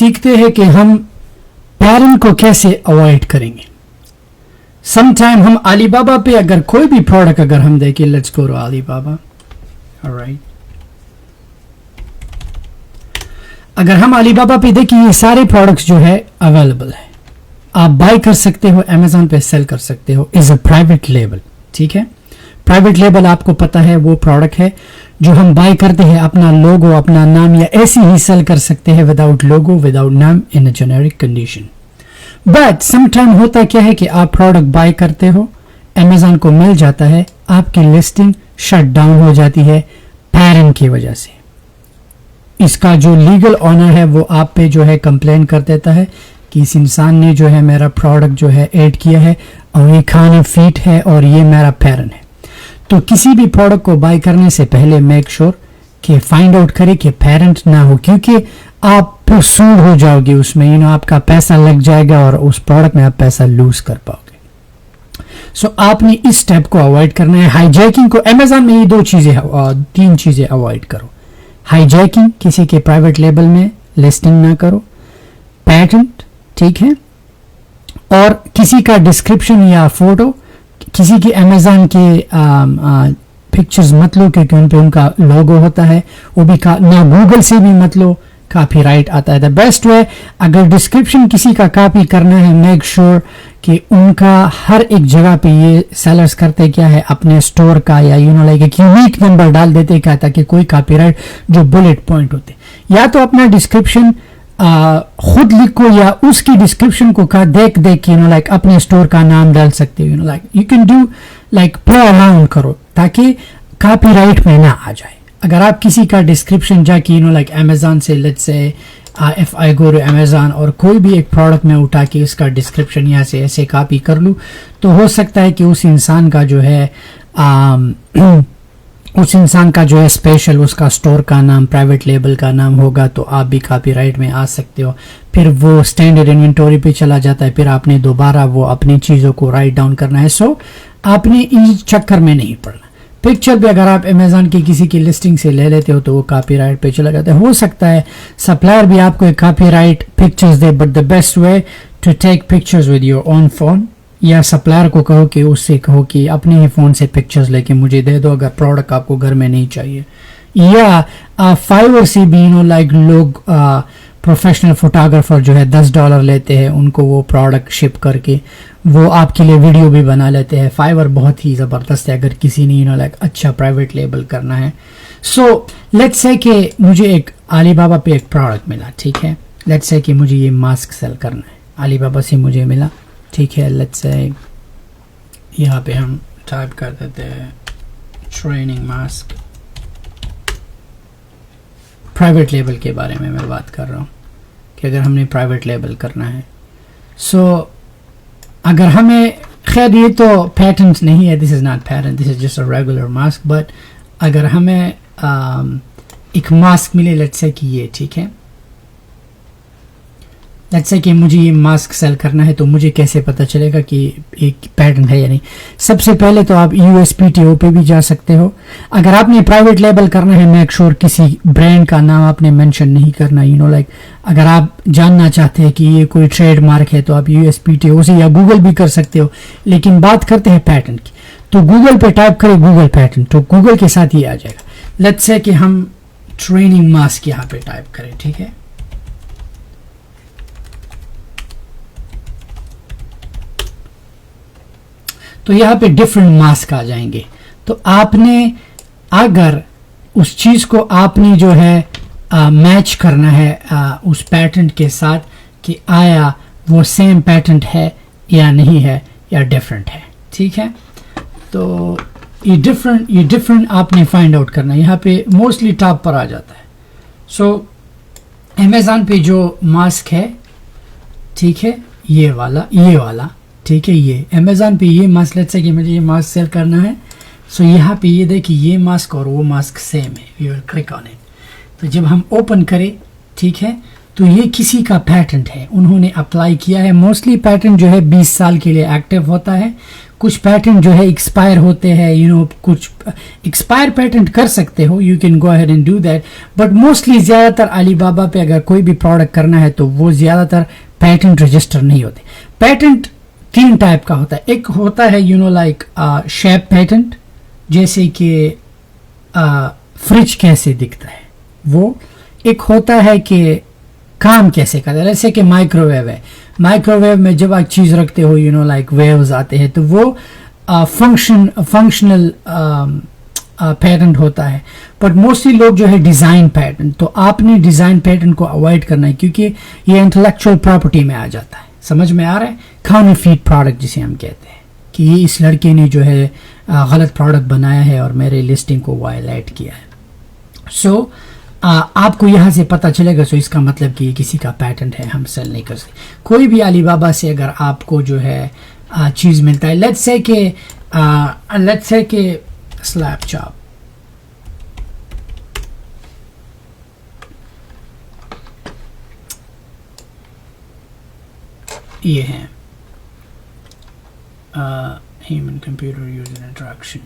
सीखते हैं कि हम पेरेंट को कैसे अवॉइड करेंगे. सम टाइम हम अलीबाबा पे अगर कोई भी प्रोडक्ट अगर हम देखें, let's go to Alibaba. Alright, अगर हम अलीबाबा पे देखें, ये सारे प्रोडक्ट्स जो है अवेलेबल है, आप बाय कर सकते हो, अमेजोन पे सेल कर सकते हो. Is a private label. ठीक है, प्राइवेट लेबल आपको पता है वो प्रोडक्ट है जो हम बाय करते हैं, अपना लोगो, अपना नाम, या ऐसे ही सेल कर सकते हैं विदाउट लोगो, विदाउट नाम, in a generic condition. But some time होता क्या है कि आप प्रोडक्ट बाय करते हो, अमेजोन को मिल जाता है, आपकी लिस्टिंग शट डाउन हो जाती है पेरेंट की वजह से. इसका जो लीगल ऑनर है वो आप पे जो है कंप्लेन कर देता है कि इस इंसान ने जो है मेरा प्रोडक्ट जो है ऐड किया है और ये खाने फीट है और ये मेरा पेरेंट है. तो किसी भी प्रोडक्ट को बाय करने से पहले मेक श्योर कि फाइंड आउट करें कि पेरेंट ना हो, क्योंकि आप सूड हो जाओगे उसमें, आपका पैसा लग जाएगा और उस प्रोडक्ट में आप पैसा लूज कर पाओगे. सो आपने इस स्टेप को अवॉइड करना है. हाईजैकिंग को अमेजोन में ये तीन चीजें अवॉइड करो. हाईजैकिंग, किसी के प्राइवेट लेबल में लिस्टिंग ना करो, पेटेंट, ठीक है, और किसी का डिस्क्रिप्शन या फोटो, किसी की अमेजोन के पिक्चर्स मत लो क्योंकि उन पे उनका लोगो होता है, वो भी ना गूगल से भी मत लो, कॉपीराइट आता है. द बेस्ट वे, अगर डिस्क्रिप्शन किसी का कॉपी करना है, मेक श्योर कि उनका हर एक जगह पे ये सेलर्स करते क्या है, अपने स्टोर का या लाइक एक यूनिक नंबर डाल देते क्या, ताकि कोई कॉपीराइट जो बुलेट पॉइंट होते, या तो अपना डिस्क्रिप्शन खुद लिखो या उसकी डिस्क्रिप्शन को देख के लाइक अपने स्टोर का नाम डाल सकते हो. Like you can do like play around करो ताकि कॉपीराइट में ना आ जाए. अगर आप किसी का डिस्क्रिप्शन जाके लाइक अमेजोन से, let's say if I go to Amazon और कोई भी एक प्रोडक्ट में उठा के उसका डिस्क्रिप्शन यहाँ से ऐसे कॉपी कर लूँ, तो हो सकता है कि उस इंसान का जो है स्पेशल उसका स्टोर का नाम, प्राइवेट लेबल का नाम होगा, तो आप भी कॉपीराइट में आ सकते हो. फिर वो स्टैंडर्ड इन्वेंटरी पे चला जाता है, फिर आपने दोबारा वो अपनी चीज़ों को राइट डाउन करना है. सो आपने इस चक्कर में नहीं पड़ना. पिक्चर भी अगर आप अमेजोन की किसी की लिस्टिंग से ले लेते हो तो वो कॉपीराइट पे चला जाता है. हो सकता है सप्लायर भी आपको एक कॉपीराइट पिक्चर्स दे, but the best way to take pictures with your own phone, या सप्लायर को कहो कि उससे कहो कि अपने ही फोन से पिक्चर्स लेके मुझे दे दो अगर प्रोडक्ट आपको घर में नहीं चाहिए. या फाइवर से भी लाइक लोग प्रोफेशनल फोटोग्राफर जो है $10 लेते हैं, उनको वो प्रोडक्ट शिप करके वो आपके लिए वीडियो भी बना लेते हैं. फाइवर बहुत ही ज़बरदस्त है अगर किसी ने लाइक अच्छा प्राइवेट लेबल करना है. सो लेट्स से कि मुझे एक अलीबाबा पे एक प्रोडक्ट मिला, ठीक है, लेट्स से कि मुझे ये मास्क सेल करना है, अलीबाबा से मुझे मिला, ठीक है. लेट्स से यहाँ पे हम टाइप कर देते हैं ट्रेनिंग मास्क. प्राइवेट लेबल के बारे में मैं बात कर रहा हूँ कि अगर हमने प्राइवेट लेबल करना है, सो अगर हमें, खैर ये तो पैटेंट नहीं है, this is not patent, this is just a regular mask, but अगर हमें एक मास्क मिले, लेट्स से कि ये, ठीक है, लेट्स से कि मुझे ये मास्क सेल करना है, तो मुझे कैसे पता चलेगा कि एक पैटर्न है या नहीं? सबसे पहले तो आप USPTO पे भी जा सकते हो. अगर आपने प्राइवेट लेबल करना है, मेक श्योर किसी ब्रांड का नाम आपने मेंशन नहीं करना. लाइक अगर आप जानना चाहते हैं कि ये कोई ट्रेडमार्क है तो आप USPTO से या गूगल भी कर सकते हो. लेकिन बात करते हैं पैटर्न की, तो गूगल पे टाइप करें गूगल पैटर्न, तो गूगल के साथ ये आ जाएगा. लेट्स से कि हम ट्रेनिंग मास्क यहाँ पे टाइप करें, ठीक है, तो यहाँ पे डिफरेंट मास्क आ जाएंगे. तो आपने अगर उस चीज़ को आपने जो है मैच करना है उस पैटर्न के साथ कि आया वो सेम पैटर्न है या नहीं है या डिफरेंट है, ठीक है. तो ये डिफरेंट आपने फाइंड आउट करना है. यहाँ पे मोस्टली टॉप पर आ जाता है. सो अमेज़ॉन पे जो मास्क है, ठीक है, ये वाला ठीक है, ये अमेज़ॉन पे ये मास्क, लेट्स से कि मुझे ये मास्क सेल करना है. सो यहाँ पे ये देखिए ये मास्क और वो मास्क सेम है. We will click on it. तो जब हम ओपन करें, ठीक है, तो ये किसी का पैटेंट है, उन्होंने अप्लाई किया है. मोस्टली पैटेंट जो है 20 साल के लिए एक्टिव होता है. कुछ पैटेंट जो है एक्सपायर होते हैं, कुछ एक्सपायर पैटेंट कर सकते हो, you can go ahead and do that, but mostly ज़्यादातर अली बाबा पे अगर कोई भी प्रोडक्ट करना है तो वो ज़्यादातर पैटेंट रजिस्टर नहीं होते. पैटेंट 3 टाइप का होता है. एक होता है लाइक शेप पैटेंट, जैसे कि फ्रिज कैसे दिखता है वो. एक होता है कि काम कैसे करता है, जैसे कि माइक्रोवेव है, माइक्रोवेव में जब आप चीज़ रखते हो लाइक वेव्स आते हैं, तो वो फंक्शनल पैटर्न होता है. बट मोस्टली लोग जो है डिज़ाइन पैटर्न, तो आपने डिज़ाइन पैटर्न को अवॉइड करना है क्योंकि ये इंटेलेक्चुअल प्रॉपर्टी में आ जाता है. समझ में आ रहा है? काउंटरफीट प्रोडक्ट जिसे हम कहते हैं कि ये इस लड़के ने जो है गलत प्रोडक्ट बनाया है और मेरे लिस्टिंग को वायलेट किया है. सो आपको यहाँ से पता चलेगा. सो इसका मतलब कि ये किसी का पैटेंट है, हम सेल नहीं कर सकते. कोई भी अली बाबा से अगर आपको जो है चीज़ मिलता है, लेट्स से कि स्लैब चॉप, ये है ह्यूमन कंप्यूटर यूजर इंटरेक्शन.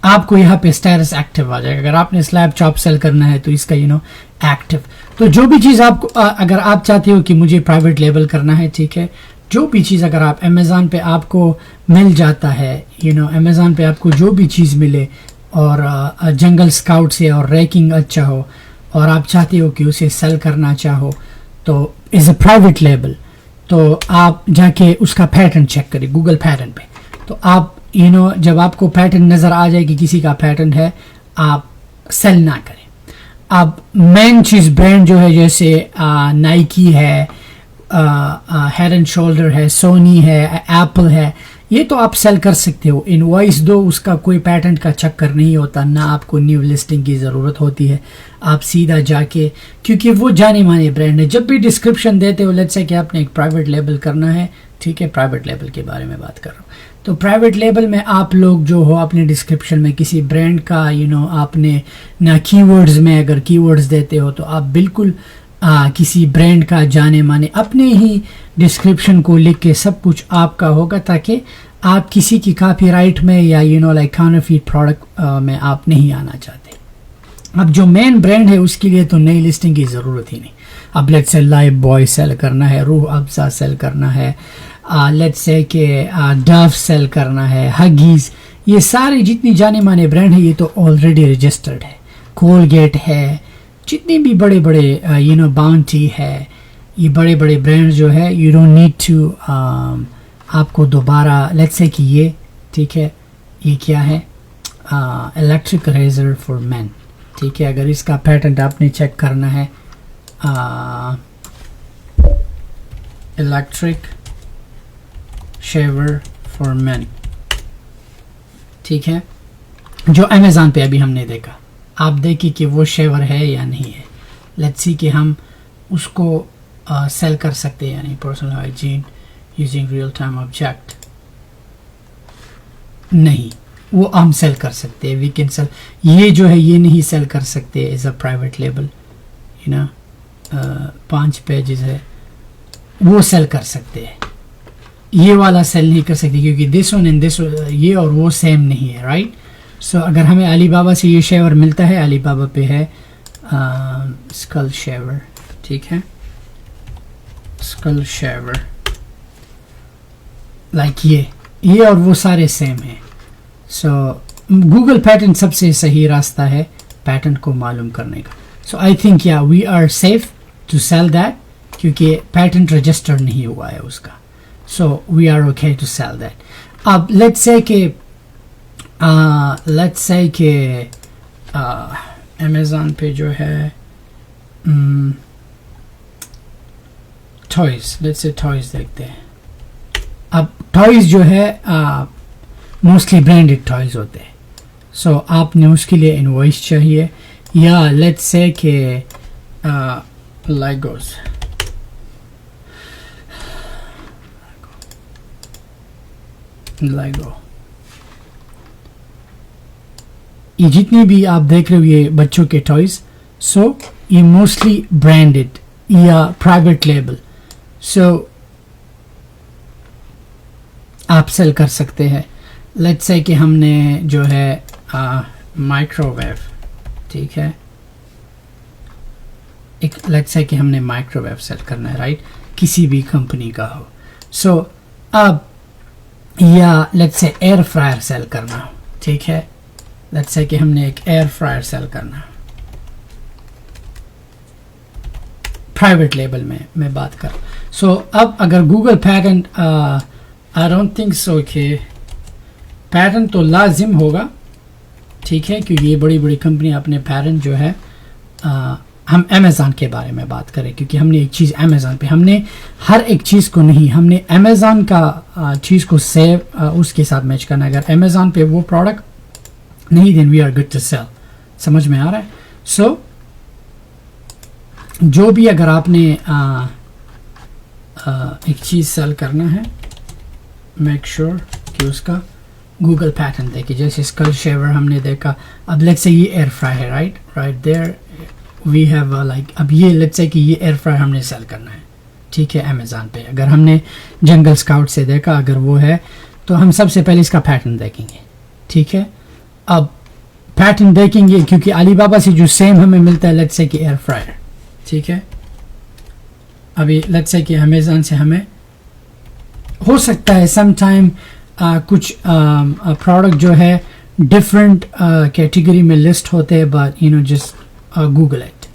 आपको यहाँ पे स्टेटस एक्टिव आ जाएगा. अगर आपने स्लैब चॉप सेल करना है तो इसका एक्टिव. तो जो भी चीज़ आपको अगर आप चाहते हो कि मुझे प्राइवेट लेबल करना है, ठीक है, जो भी चीज़ अगर आप अमेज़ॉन पे आपको मिल जाता है, अमेज़ॉन पे आपको जो भी चीज़ मिले और जंगल स्काउट से और रैंकिंग अच्छा हो और आप चाहते हो कि उसे सेल करना चाहो, तो इज़ अ प्राइवेट लेबल. तो आप जाके उसका पैटर्न चेक करें गूगल पैटर्न पे. तो आप जब आपको पैटर्न नज़र आ जाए कि किसी का पैटर्न है, आप सेल ना करें. अब मेन चीज़ ब्रांड जो है, जैसे नाइकी है, हेड एंड शोल्डर है, सोनी है, एप्पल है, ये तो आप सेल कर सकते हो. इनवॉइस दो, उसका कोई पैटर्न का चक्कर नहीं होता, ना आपको न्यू लिस्टिंग की ज़रूरत होती है. आप सीधा जाके, क्योंकि वो जाने माने ब्रांड है, जब भी डिस्क्रिप्शन देते हो, लेट्स से कि आपने एक प्राइवेट लेबल करना है, ठीक है, प्राइवेट लेबल के बारे में बात कर रहा हूँ. तो प्राइवेट लेबल में आप लोग जो हो अपने डिस्क्रिप्शन में किसी ब्रांड का आपने ना कीवर्ड्स में अगर कीवर्ड्स देते हो, तो आप बिल्कुल किसी ब्रांड का जाने माने अपने ही डिस्क्रिप्शन को लिख के सब कुछ आपका होगा, ताकि आप किसी की कॉपीराइट में या लाइक काउंटरफीट प्रोडक्ट में आप नहीं आना चाहते. अब जो मेन ब्रांड है उसके लिए तो नई लिस्टिंग की ज़रूरत ही नहीं. अब लेट्स से लाइफ बॉय सेल करना है, रूह अफ़ज़ा सेल करना है, लेट्स से कि डव सेल करना है, हगीज़, ये सारे जितनी जाने माने ब्रांड है ये तो ऑलरेडी रजिस्टर्ड है. कोलगेट है, जितने भी बड़े बड़े बाउंटी है, ये बड़े बड़े ब्रांड जो है, यू डोंट नीड टू आपको दोबारा, लेट्स से कि ये, ठीक है, ये क्या है, इलेक्ट्रिक रेजर फॉर मैन, ठीक है, अगर इसका पैटर्न आपने चेक करना है, इलेक्ट्रिक शेवर फॉर मैन, ठीक है, जो अमेज़ॉन पे अभी हमने देखा. आप देखिए कि वो शेवर है या नहीं है. लेट्स सी कि हम उसको सेल कर सकते हैं या नहीं. Personal hygiene using real time object, नहीं, वो हम सेल कर सकते हैं, वी कैन सेल. ये जो है ये नहीं सेल कर सकते as a private label, 5 pages है, वो सेल कर सकते हैं. ये वाला सेल नहीं कर सकते क्योंकि दिस वन एंड दिस, ये और वो सेम नहीं है, राइट. सो अगर हमें अली बाबा से ये शेवर मिलता है, अली बाबा पे है स्कल शेवर, ठीक है, स्कल शेवर, लाइक ये और वो सारे सेम हैं. सो गूगल पैटर्न सबसे सही रास्ता है पैटर्न को मालूम करने का. So I think yeah we are safe to sell that, क्योंकि पैटर्न रजिस्टर्ड नहीं हुआ है उसका. So we are okay to sell that. अब लेट्स से कि अमेज़ॉन पे जो है टॉयज़, लेट्स से टॉयज़ देखते हैं. अब टॉयज़ जो है मोस्टली ब्रांडेड टॉयज़ होते हैं. सो आपने उसके लिए इनवॉइस चाहिए, या लेट्स से कि लेगोस, ये जितनी भी आप देख रहे हो ये बच्चों के टॉयज़, सो ये मोस्टली ब्रांडेड या प्राइवेट लेबल. सो آپ سیل کر سکتے ہیں. لیٹس سے کہ ہم نے جو ہے مائکرو ویو, ٹھیک ہے, ایک لیٹس سے کہ ہم نے مائکرو ویو سیل کرنا ہے, رائٹ, کسی بھی کمپنی کا ہو. سو اب یا let's say year fryer cell کرنا ہو, ٹھیک ہے, لیٹس سے کہ ہم نے ایک ایئر فرائر سیل کرنا ہو پرائیویٹ لیبل میں بات کر. سو اب اگر Google patent, I don't think so کہ پیٹنٹ تو لازم ہوگا, ٹھیک ہے, کیونکہ یہ بڑی بڑی کمپنی اپنے پیٹنٹ جو ہے, ہم امیزون کے بارے میں بات کریں کیونکہ ہم نے ایک چیز امیزون پہ, ہم نے ہر ایک چیز کو نہیں, ہم نے امیزون کا چیز کو سیو اس کے ساتھ میچ کرنا. اگر امیزون پہ وہ پروڈکٹ نہیں, then we are good to sell. سمجھ میں آ رہا ہے؟ سو جو بھی اگر آپ نے ایک چیز سیل کرنا ہے, میک شیور کہ اس کا گوگل پیٹرن دیکھیے. جیسے اسکل شیور ہم نے دیکھا, اب لیٹس سے یہ ایئر فرائی ہے, right there we have like, اب یہ لیٹس سے کہ یہ ایئر فرائی ہم نے سیل کرنا ہے, ٹھیک ہے, امیزون پہ. اگر ہم نے جنگل اسکاؤٹ سے دیکھا, اگر وہ ہے تو ہم سب سے پہلے اس کا پیٹرن دیکھیں گے, ٹھیک ہے. اب پیٹرن دیکھیں گے کیونکہ علی بابا سے جو سیم ہمیں ملتا ہے, لیٹس سے کہ ایئر فرائر, ٹھیک ہے. ابھی لیٹس سے کہ امیزون سے ہمیں ہو سکتا ہے سم ٹائم کچھ پروڈکٹ جو ہے ڈفرینٹ کیٹیگری میں لسٹ ہوتے ہیں, but you know just Google it.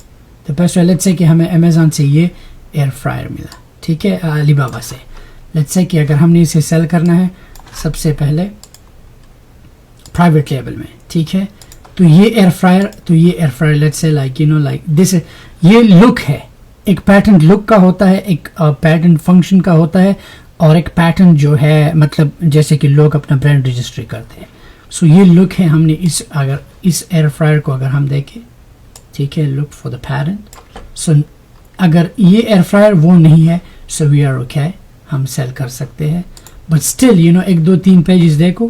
تو بیسٹ لیٹس سے کہ ہمیں امیزون سے یہ ایئر فرائر ملا, ٹھیک ہے, علی بابا سے. لیٹس سے کہ اگر ہم نے اسے سیل کرنا ہے سب سے پہلے پرائیویٹ لیبل میں, ٹھیک ہے, تو یہ air fryer let's say like you know like this, یہ لک ہے, ایک پیٹنٹ لک کا ہوتا ہے, ایک پیٹنٹ فنکشن کا ہوتا ہے, اور ایک پیٹرن جو ہے مطلب جیسے کہ لوگ اپنا برانڈ رجسٹری کرتے ہیں. سو یہ لک ہے, ہم نے اگر اس ایئر فرائر کو اگر ہم دیکھیں, ٹھیک ہے, لک فار دا پیٹرن. سو اگر یہ ایئر فرائر وہ نہیں ہے, سو وی آر اوکے, ہم سیل کر سکتے ہیں. But still you know 1 2 3 pages دیکھو,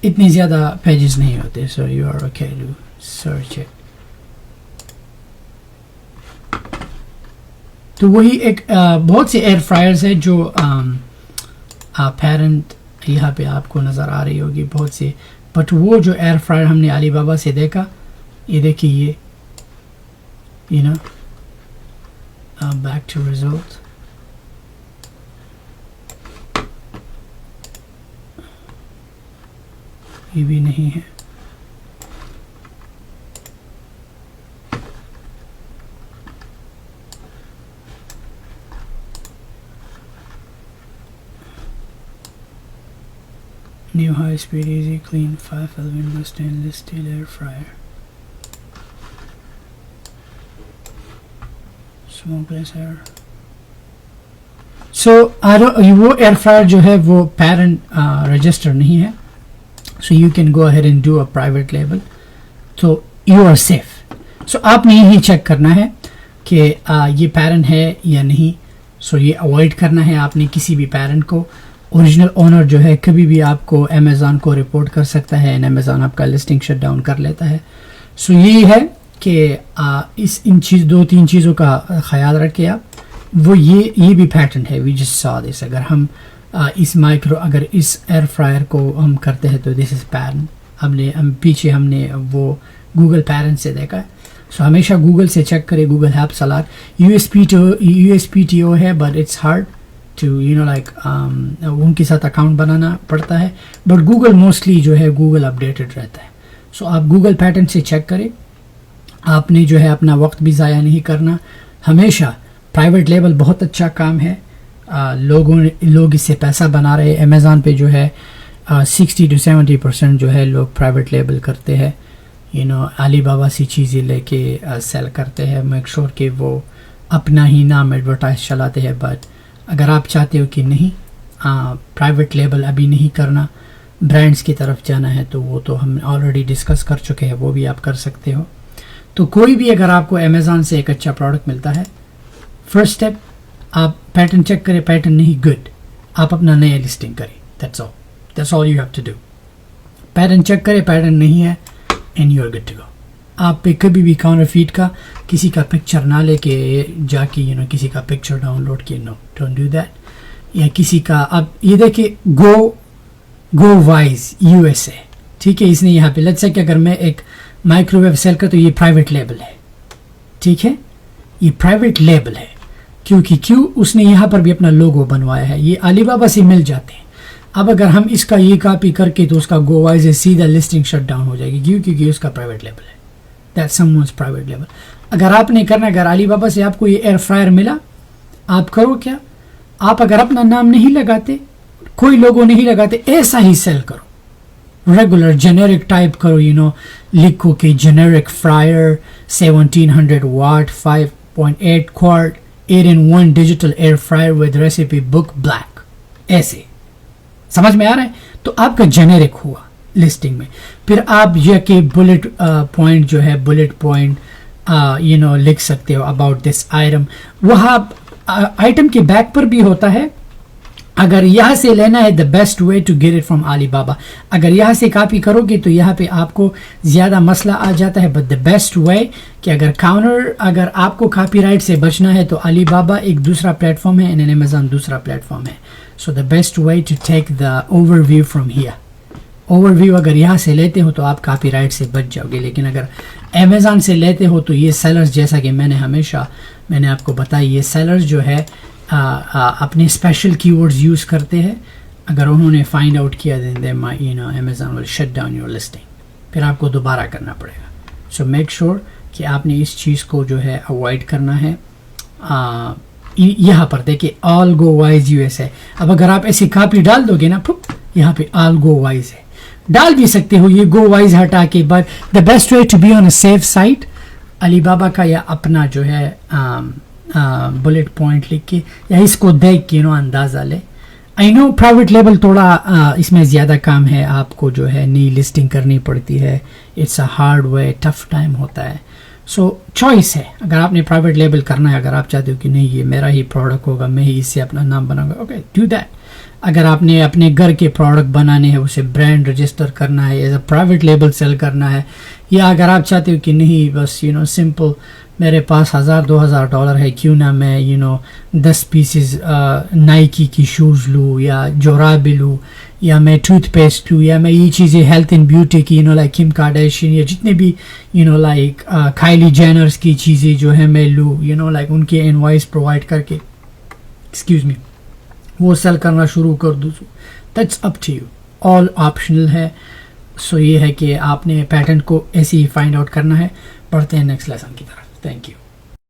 اتنی زیادہ پیجز نہیں ہوتے. So you are okay to search it. تو وہی ایک بہت سے ایئر فرائرز ہیں جو پیرنٹ یہاں پہ آپ کو نظر آ رہی ہوگی بہت سی, بٹ وہ جو ایئر فرائر ہم نے علی بابا سے دیکھا, یہ دیکھیے, یہ you know back to result, یہ بھی نہیں ہے. New high speed easy clean 5 aluminum stainless steel air fryer, smokeless air. So وہ ایئر فرائر جو ہے وہ پیرنٹ رجسٹر نہیں ہے, so you can go ahead and do a private label, so you are safe. So آپ نے یہی check کرنا ہے کہ یہ پیرنٹ ہے یا نہیں. سو یہ اوائڈ کرنا ہے آپ نے کسی بھی پیرنٹ کو. اوریجنل اونر جو ہے کبھی بھی آپ کو امیزون کو رپورٹ کر سکتا ہے, اینڈ امیزون آپ کا لسٹنگ شٹ ڈاؤن کر لیتا ہے. سو یہی ہے کہ ان 2-3 چیزوں کا خیال رکھیں آپ. وہ یہ بھی پیٹرن ہے, وی جسٹ سا دس. اگر ہم اگر اس ایئر فرائر کو ہم کرتے ہیں تو دس از پیرن. پیچھے ہم نے وہ گوگل پیرن سے دیکھا ہے. سو ہمیشہ گوگل سے چیک کرے, Google helps a lot. U S P T O ہے, but it's hard to you know like ان کے ساتھ اکاؤنٹ بنانا پڑتا ہے. بٹ گوگل موسٹلی جو ہے گوگل اپڈیٹڈ رہتا ہے. سو آپ گوگل پیٹرن سے چیک کریں. آپ نے جو ہے اپنا وقت بھی ضائع نہیں کرنا. ہمیشہ پرائیویٹ لیبل بہت اچھا کام ہے, لوگ اس سے پیسہ بنا رہے. امیزون پہ جو ہے 60 to 70% جو ہے لوگ پرائیویٹ لیبل کرتے ہیں. یو نو علی بابا سی چیزیں لے کے سیل کرتے ہیں. میک شور کہ وہ اپنا ہی نام ایڈورٹائز چلاتے ہیں. بٹ اگر آپ چاہتے ہو کہ نہیں پرائیویٹ لیبل ابھی نہیں کرنا, برانڈس کی طرف جانا ہے, تو وہ تو ہم آلریڈی ڈسکس کر چکے ہیں, وہ بھی آپ کر سکتے ہو. تو کوئی بھی اگر آپ کو امیزون سے ایک اچھا پروڈکٹ ملتا ہے, فرسٹ اسٹیپ آپ پیٹرن چیک کریں. پیٹرن نہیں, گڈ, آپ اپنا نیا لسٹنگ کریں. That's all you have to do. Pattern check کریں, پیٹرن نہیں ہے, and you are good to go. آپ پہ کبھی بھی کاؤنٹرفیٹ کا کسی کا پکچر نہ لے کے جا کے کسی کا پکچر ڈاؤن لوڈ کیے، نو ڈونٹ ڈو دیٹ. یا کسی کا اب یہ دیکھیں گو وائز USA، ٹھیک ہے، اس نے یہاں پہ لیٹس سے کہ اگر میں ایک مائکرو ویو سیل کرتا تو یہ پرائیویٹ لیبل ہے، ٹھیک ہے، یہ پرائیویٹ لیبل ہے کیوں اس نے یہاں پر بھی اپنا لوگو بنوایا ہے. یہ علی بابا سے مل جاتے ہیں. اب اگر ہم اس کا یہ کاپی کر کے تو اس کا گو وائز ہے سیدھا لسٹنگ شٹ ڈاؤن ہو جائے گی کیونکہ اس کا پرائیویٹ لیبل ہے. That some ones private label. اگر آپ نے کرنا، اگر علی بابا سے آپ کو یہ ایئر فرائر ملا، آپ کرو کیا، آپ اگر اپنا نام نہیں لگاتے، کوئی لوگو نہیں لگاتے، ایسا ہی سیل کرو، ریگولر جنیرک ٹائپ کرو، لکھو کہ generic fryer 1700 watt 5.8 quart 8-in-1 digital air fryer with recipe book black. ایسے سمجھ میں آ رہا ہے؟ تو آپ کا جنیرک ہوا لسٹنگ میں. پھر آپ یہ کہ بلٹ پوائنٹ جو ہے بلٹ پوائنٹ لکھ سکتے ہو اباؤٹ دس آئٹم. وہاں آئٹم کے بیک پر بھی ہوتا ہے. اگر یہاں سے لینا ہے the best way to get it from Alibaba. اگر یہاں سے کاپی کرو گے تو یہاں پہ آپ کو زیادہ مسئلہ آ جاتا ہے. بٹ دا بیسٹ وے کہ اگر آپ کو کاپی رائٹ سے بچنا ہے تو علی بابا ایک دوسرا پلیٹ فارم ہے اینڈ امیزون دوسرا پلیٹ فارم ہے. So the best way to take the overview from here. Overview اگر یہاں سے لیتے ہو تو آپ کاپی رائٹ سے بچ جاؤ گے. لیکن اگر امیزون سے لیتے ہو تو یہ سیلرز، جیسا کہ میں نے آپ کو بتایا، یہ سیلرز جو ہے اپنے اسپیشل کی ورڈز یوز کرتے ہیں. اگر انہوں نے فائنڈ آؤٹ کیا Amazon will shut down your listing, پھر آپ کو دوبارہ کرنا پڑے گا. سو میک شیور کہ آپ نے اس چیز کو جو ہے اوائڈ کرنا ہے. یہاں پر دیکھیں آل گو وائز USA. اب اگر آپ ایسی کاپی ڈال دو گے نا، یہاں پہ آل گو وائز ہے، ڈال بھی سکتے ہو یہ گو وائز ہٹا کے. But the best way to be on a safe site Alibaba کا یا اپنا جو ہے بلٹ پوائنٹ لکھ کے یا اس کو دیکھ کے اندازہ لے. آئی نو پرائیویٹ لیبل تھوڑا اس میں زیادہ کام ہے، آپ کو جو ہے نئی لسٹنگ کرنی پڑتی ہے. It's a hard way, tough time ہوتا ہے. سو چوائس ہے. اگر آپ نے پرائیویٹ لیبل کرنا ہے، اگر آپ چاہتے ہو کہ نہیں یہ میرا ہی پروڈکٹ ہوگا، میں ہی اس سے اپنا نام بناؤں گا، اوکے ڈو دیٹ. اگر آپ نے اپنے گھر کے پروڈکٹ بنانے ہیں، اسے برانڈ رجسٹر کرنا ہے، as a private label sell کرنا ہے، یا اگر آپ چاہتے ہو کہ نہیں بس سمپل میرے پاس $1000-2000 ہے، کیوں نہ میں 10 پیسز نائکی کی شوز لوں یا جورابیں لوں، یا میں ٹوتھ پیسٹ لوں، یا میں یہ چیزیں ہیلتھ اینڈ بیوٹی کی لائک کم کارڈیشین یا جتنے بھی لائک کائلی جینرز کی چیزیں جو ہے میں لوں، لائک ان کے انوائس پرووائڈ کر کے ایکسکیوز می وہ سیل کرنا شروع کر دوں. That's up to you, all optional ہے. سو یہ ہے کہ آپ نے پیٹرن کو ایسے ہی فائنڈ آؤٹ کرنا ہے. پڑھتے ہیں نیکسٹ لیسن کی طرف. Thank you.